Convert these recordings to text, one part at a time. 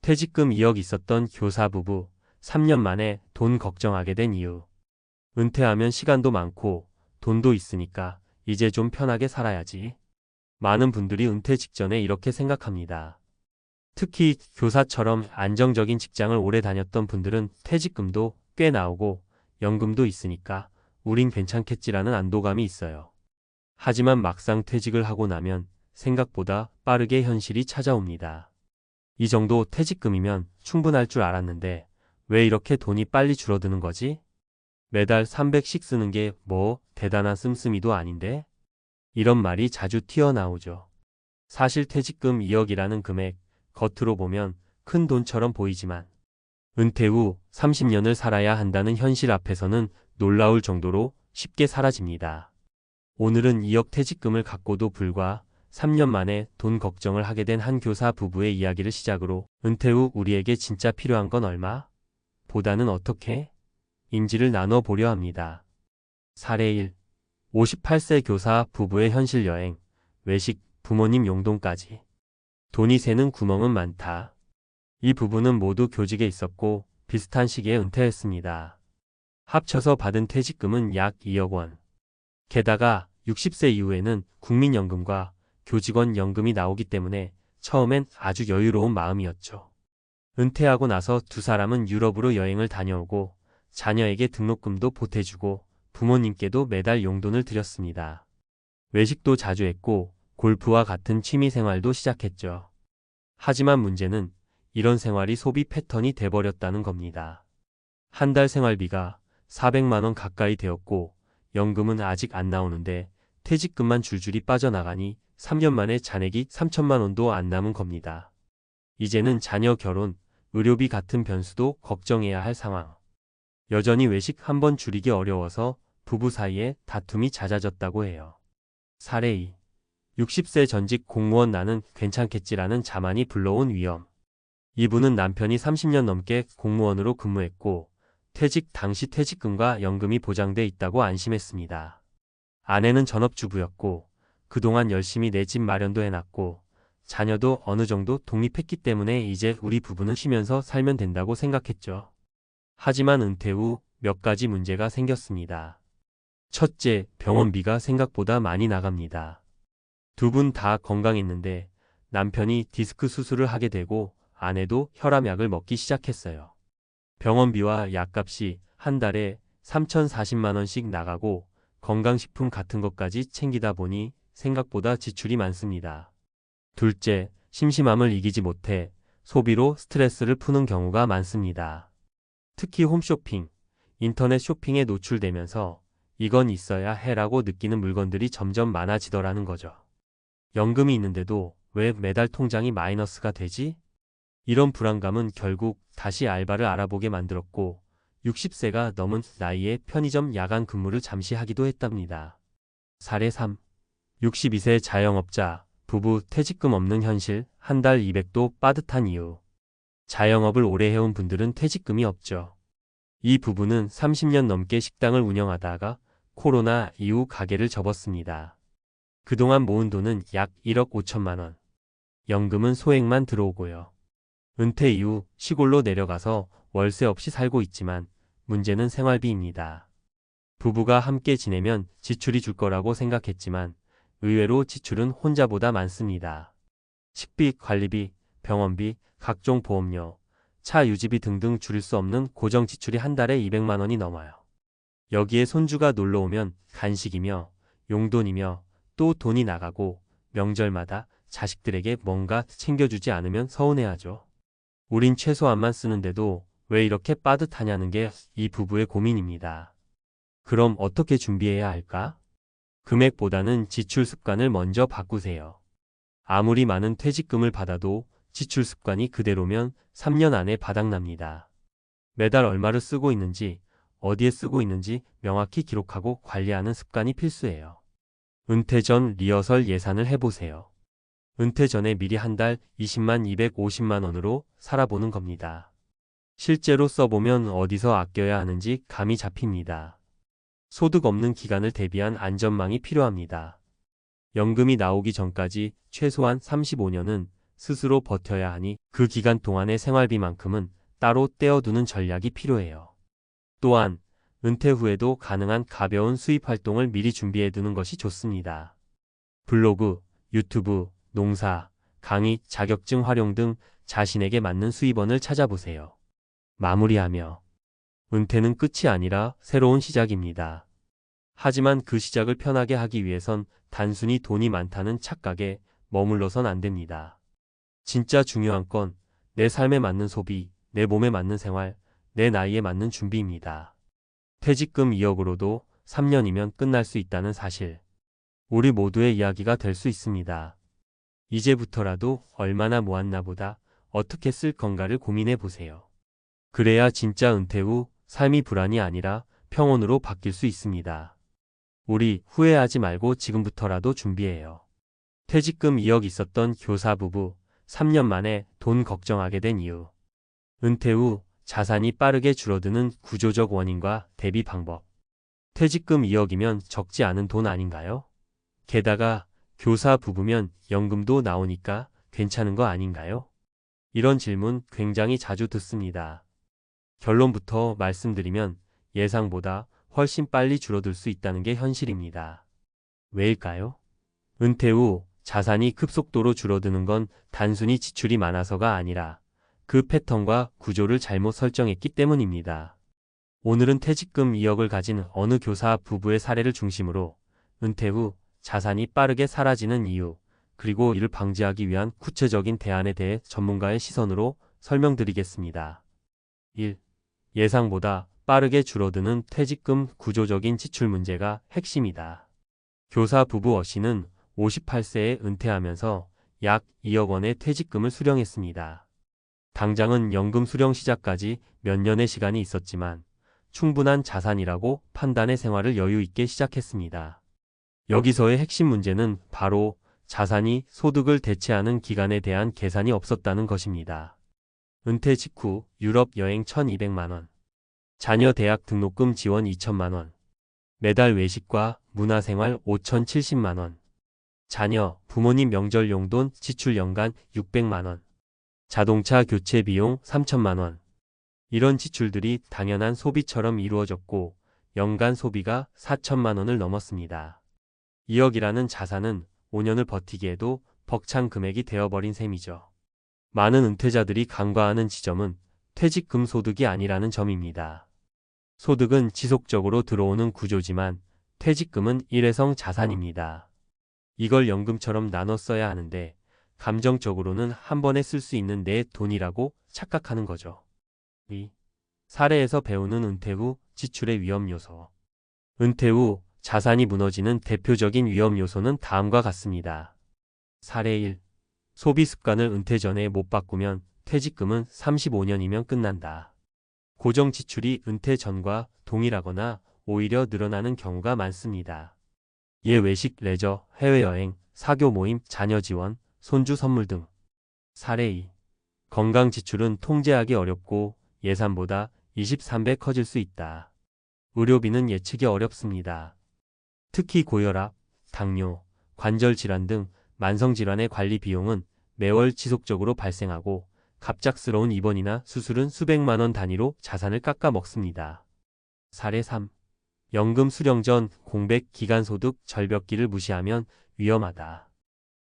퇴직금 2억 있었던 교사 부부, 3년 만에 돈 걱정하게 된 이유. 은퇴하면 시간도 많고 돈도 있으니까 이제 좀 편하게 살아야지. 많은 분들이 은퇴 직전에 이렇게 생각합니다. 특히 교사처럼 안정적인 직장을 오래 다녔던 분들은 퇴직금도 꽤 나오고 연금도 있으니까 우린 괜찮겠지라는 안도감이 있어요. 하지만 막상 퇴직을 하고 나면 생각보다 빠르게 현실이 찾아옵니다. 이 정도 퇴직금이면 충분할 줄 알았는데 왜 이렇게 돈이 빨리 줄어드는 거지? 매달 300씩 쓰는 게 뭐 대단한 씀씀이도 아닌데? 이런 말이 자주 튀어나오죠. 사실 퇴직금 2억이라는 금액, 겉으로 보면 큰 돈처럼 보이지만 은퇴 후 30년을 살아야 한다는 현실 앞에서는 놀라울 정도로 쉽게 사라집니다. 오늘은 2억 퇴직금을 갖고도 불과 3년 만에 돈 걱정을 하게 된 한 교사 부부의 이야기를 시작으로 은퇴 후 우리에게 진짜 필요한 건 얼마? 보다는 어떻게? 인지를 나눠 보려 합니다. 사례 1. 58세 교사 부부의 현실 여행, 외식, 부모님 용돈까지. 돈이 새는 구멍은 많다. 이 부부는 모두 교직에 있었고 비슷한 시기에 은퇴했습니다. 합쳐서 받은 퇴직금은 약 2억 원. 게다가 60세 이후에는 국민연금과 교직원 연금이 나오기 때문에 처음엔 아주 여유로운 마음이었죠. 은퇴하고 나서 두 사람은 유럽으로 여행을 다녀오고 자녀에게 등록금도 보태주고 부모님께도 매달 용돈을 드렸습니다. 외식도 자주 했고 골프와 같은 취미 생활도 시작했죠. 하지만 문제는 이런 생활이 소비 패턴이 돼버렸다는 겁니다. 한 달 생활비가 400만 원 가까이 되었고 연금은 아직 안 나오는데 퇴직금만 줄줄이 빠져나가니 3년 만에 잔액이 3천만 원도 안 남은 겁니다. 이제는 자녀 결혼, 의료비 같은 변수도 걱정해야 할 상황. 여전히 외식 한 번 줄이기 어려워서 부부 사이에 다툼이 잦아졌다고 해요. 사례 2. 60세 전직 공무원 나는 괜찮겠지라는 자만이 불러온 위험. 이분은 남편이 30년 넘게 공무원으로 근무했고 퇴직 당시 퇴직금과 연금이 보장돼 있다고 안심했습니다. 아내는 전업주부였고 그동안 열심히 내 집 마련도 해놨고 자녀도 어느 정도 독립했기 때문에 이제 우리 부부는 쉬면서 살면 된다고 생각했죠. 하지만 은퇴 후 몇 가지 문제가 생겼습니다. 첫째, 병원비가 생각보다 많이 나갑니다. 두 분 다 건강했는데 남편이 디스크 수술을 하게 되고 아내도 혈압약을 먹기 시작했어요. 병원비와 약값이 한 달에 3,040만 원씩 나가고 건강식품 같은 것까지 챙기다 보니 생각보다 지출이 많습니다. 둘째, 심심함을 이기지 못해 소비로 스트레스를 푸는 경우가 많습니다. 특히 홈쇼핑, 인터넷 쇼핑에 노출되면서 이건 있어야 해라고 느끼는 물건들이 점점 많아지더라는 거죠. 연금이 있는데도 왜 매달 통장이 마이너스가 되지? 이런 불안감은 결국 다시 알바를 알아보게 만들었고 60세가 넘은 나이에 편의점 야간 근무를 잠시 하기도 했답니다. 사례 3. 62세 자영업자, 부부 퇴직금 없는 현실, 한 달 200도 빠듯한 이유. 자영업을 오래 해온 분들은 퇴직금이 없죠. 이 부부는 30년 넘게 식당을 운영하다가 코로나 이후 가게를 접었습니다. 그동안 모은 돈은 약 1억 5천만 원. 연금은 소액만 들어오고요. 은퇴 이후 시골로 내려가서 월세 없이 살고 있지만 문제는 생활비입니다. 부부가 함께 지내면 지출이 줄 거라고 생각했지만 의외로 지출은 혼자보다 많습니다. 식비, 관리비, 병원비, 각종 보험료, 차 유지비 등등 줄일 수 없는 고정 지출이 한 달에 200만 원이 넘어요. 여기에 손주가 놀러 오면 간식이며 용돈이며 또 돈이 나가고 명절마다 자식들에게 뭔가 챙겨주지 않으면 서운해하죠. 우린 최소한만 쓰는데도 왜 이렇게 빠듯하냐는 게 이 부부의 고민입니다. 그럼 어떻게 준비해야 할까? 금액보다는 지출 습관을 먼저 바꾸세요. 아무리 많은 퇴직금을 받아도 지출 습관이 그대로면 3년 안에 바닥납니다. 매달 얼마를 쓰고 있는지, 어디에 쓰고 있는지 명확히 기록하고 관리하는 습관이 필수예요. 은퇴 전 리허설 예산을 해보세요. 은퇴 전에 미리 한 달 20만 250만 원으로 살아보는 겁니다. 실제로 써보면 어디서 아껴야 하는지 감이 잡힙니다. 소득 없는 기간을 대비한 안전망이 필요합니다. 연금이 나오기 전까지 최소한 35년은 스스로 버텨야 하니 그 기간 동안의 생활비만큼은 따로 떼어두는 전략이 필요해요. 또한 은퇴 후에도 가능한 가벼운 수입 활동을 미리 준비해두는 것이 좋습니다. 블로그, 유튜브, 농사, 강의, 자격증 활용 등 자신에게 맞는 수입원을 찾아보세요. 마무리하며 은퇴는 끝이 아니라 새로운 시작입니다. 하지만 그 시작을 편하게 하기 위해선 단순히 돈이 많다는 착각에 머물러선 안 됩니다. 진짜 중요한 건 내 삶에 맞는 소비, 내 몸에 맞는 생활, 내 나이에 맞는 준비입니다. 퇴직금 2억으로도 3년이면 끝날 수 있다는 사실. 우리 모두의 이야기가 될 수 있습니다. 이제부터라도 얼마나 모았나 보다 어떻게 쓸 건가를 고민해 보세요. 그래야 진짜 은퇴 후 삶이 불안이 아니라 평온으로 바뀔 수 있습니다. 우리 후회하지 말고 지금부터라도 준비해요. 퇴직금 2억 있었던 교사 부부 3년 만에 돈 걱정하게 된 이유. 은퇴 후 자산이 빠르게 줄어드는 구조적 원인과 대비 방법. 퇴직금 2억이면 적지 않은 돈 아닌가요? 게다가 교사 부부면 연금도 나오니까 괜찮은 거 아닌가요? 이런 질문 굉장히 자주 듣습니다. 결론부터 말씀드리면 예상보다 훨씬 빨리 줄어들 수 있다는 게 현실입니다. 왜일까요? 은퇴 후 자산이 급속도로 줄어드는 건 단순히 지출이 많아서가 아니라 그 패턴과 구조를 잘못 설정했기 때문입니다. 오늘은 퇴직금 2억을 가진 어느 교사 부부의 사례를 중심으로 은퇴 후 자산이 빠르게 사라지는 이유, 그리고 이를 방지하기 위한 구체적인 대안에 대해 전문가의 시선으로 설명드리겠습니다. 1. 예상보다 빠르게 줄어드는 퇴직금 구조적인 지출 문제가 핵심이다. 교사 부부 어 씨는 58세에 은퇴하면서 약 2억 원의 퇴직금을 수령했습니다. 당장은 연금 수령 시작까지 몇 년의 시간이 있었지만 충분한 자산이라고 판단의 생활을 여유 있게 시작했습니다. 여기서의 핵심 문제는 바로 자산이 소득을 대체하는 기간에 대한 계산이 없었다는 것입니다. 은퇴 직후 유럽 여행 1,200만 원, 자녀 대학 등록금 지원 2천만 원, 매달 외식과 문화생활 5,070만 원, 자녀, 부모님 명절 용돈 지출 연간 600만 원, 자동차 교체 비용 3천만 원. 이런 지출들이 당연한 소비처럼 이루어졌고 연간 소비가 4천만 원을 넘었습니다. 2억이라는 자산은 5년을 버티기에도 벅찬 금액이 되어버린 셈이죠. 많은 은퇴자들이 간과하는 지점은 퇴직금 소득이 아니라는 점입니다. 소득은 지속적으로 들어오는 구조지만 퇴직금은 일회성 자산입니다. 이걸 연금처럼 나눠 써야 하는데 감정적으로는 한 번에 쓸 수 있는 내 돈이라고 착각하는 거죠. 2. 사례에서 배우는 은퇴 후 지출의 위험 요소. 은퇴 후 자산이 무너지는 대표적인 위험 요소는 다음과 같습니다. 사례 1. 소비 습관을 은퇴 전에 못 바꾸면 퇴직금은 35년이면 끝난다. 고정 지출이 은퇴 전과 동일하거나 오히려 늘어나는 경우가 많습니다. 외식, 레저, 해외여행, 사교 모임, 자녀 지원, 손주 선물 등. 사례 2. 건강 지출은 통제하기 어렵고 예산보다 23배 커질 수 있다. 의료비는 예측이 어렵습니다. 특히 고혈압, 당뇨, 관절 질환 등 만성질환의 관리 비용은 매월 지속적으로 발생하고 갑작스러운 입원이나 수술은 수백만 원 단위로 자산을 깎아 먹습니다. 사례 3. 연금 수령 전 공백 기간소득 절벽기를 무시하면 위험하다.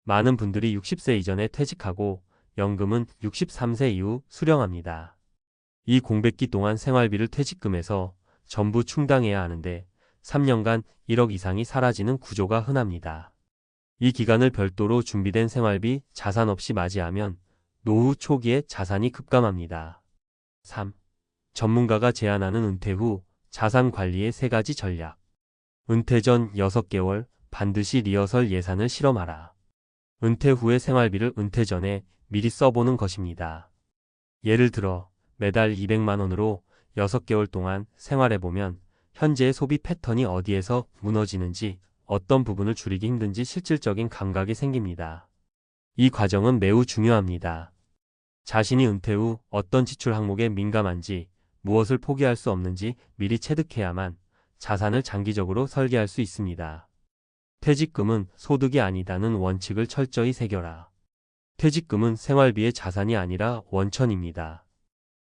많은 분들이 60세 이전에 퇴직하고 연금은 63세 이후 수령합니다. 이 공백기 동안 생활비를 퇴직금에서 전부 충당해야 하는데 3년간 1억 이상이 사라지는 구조가 흔합니다. 이 기간을 별도로 준비된 생활비, 자산 없이 맞이하면 노후 초기에 자산이 급감합니다. 3. 전문가가 제안하는 은퇴 후 자산 관리의 3가지 전략. 은퇴 전 6개월 반드시 리허설 예산을 실험하라. 은퇴 후의 생활비를 은퇴 전에 미리 써보는 것입니다. 예를 들어 매달 200만 원으로 6개월 동안 생활해보면 현재의 소비 패턴이 어디에서 무너지는지, 어떤 부분을 줄이기 힘든지 실질적인 감각이 생깁니다. 이 과정은 매우 중요합니다. 자신이 은퇴 후 어떤 지출 항목에 민감한지, 무엇을 포기할 수 없는지 미리 체득해야만 자산을 장기적으로 설계할 수 있습니다. 퇴직금은 소득이 아니다는 원칙을 철저히 새겨라. 퇴직금은 생활비의 자산이 아니라 원천입니다.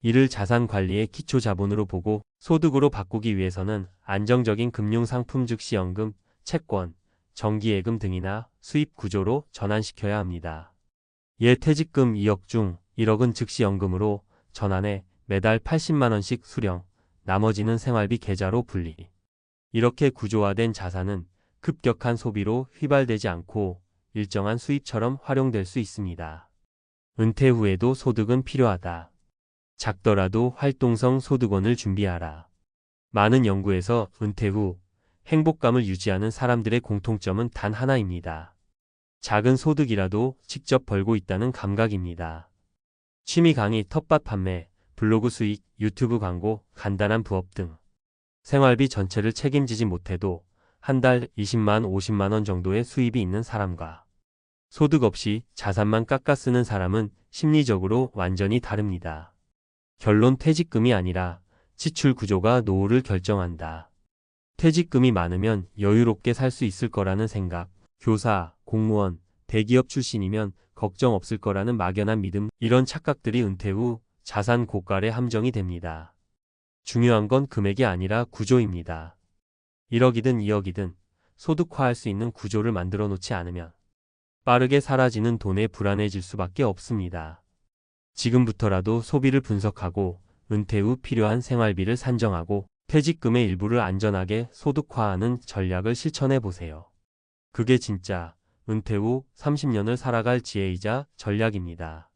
이를 자산 관리의 기초 자본으로 보고 소득으로 바꾸기 위해서는 안정적인 금융상품 즉 시연금, 채권, 정기예금 등이나 수입 구조로 전환시켜야 합니다. 퇴직금 2억 중 1억은 즉시연금으로 전환해 매달 80만 원씩 수령, 나머지는 생활비 계좌로 분리. 이렇게 구조화된 자산은 급격한 소비로 휘발되지 않고 일정한 수입처럼 활용될 수 있습니다. 은퇴 후에도 소득은 필요하다. 작더라도 활동성 소득원을 준비하라. 많은 연구에서 은퇴 후 행복감을 유지하는 사람들의 공통점은 단 하나입니다. 작은 소득이라도 직접 벌고 있다는 감각입니다. 취미 강의, 텃밭 판매, 블로그 수익, 유튜브 광고, 간단한 부업 등 생활비 전체를 책임지지 못해도 한 달 20만, 50만 원 정도의 수입이 있는 사람과 소득 없이 자산만 깎아 쓰는 사람은 심리적으로 완전히 다릅니다. 결론 퇴직금이 아니라 지출 구조가 노후를 결정한다. 퇴직금이 많으면 여유롭게 살 수 있을 거라는 생각, 교사, 공무원, 대기업 출신이면 걱정 없을 거라는 막연한 믿음, 이런 착각들이 은퇴 후 자산 고갈의 함정이 됩니다. 중요한 건 금액이 아니라 구조입니다. 1억이든 2억이든 소득화할 수 있는 구조를 만들어 놓지 않으면 빠르게 사라지는 돈에 불안해질 수밖에 없습니다. 지금부터라도 소비를 분석하고 은퇴 후 필요한 생활비를 산정하고 퇴직금의 일부를 안전하게 소득화하는 전략을 실천해 보세요. 그게 진짜 은퇴 후 30년을 살아갈 지혜이자 전략입니다.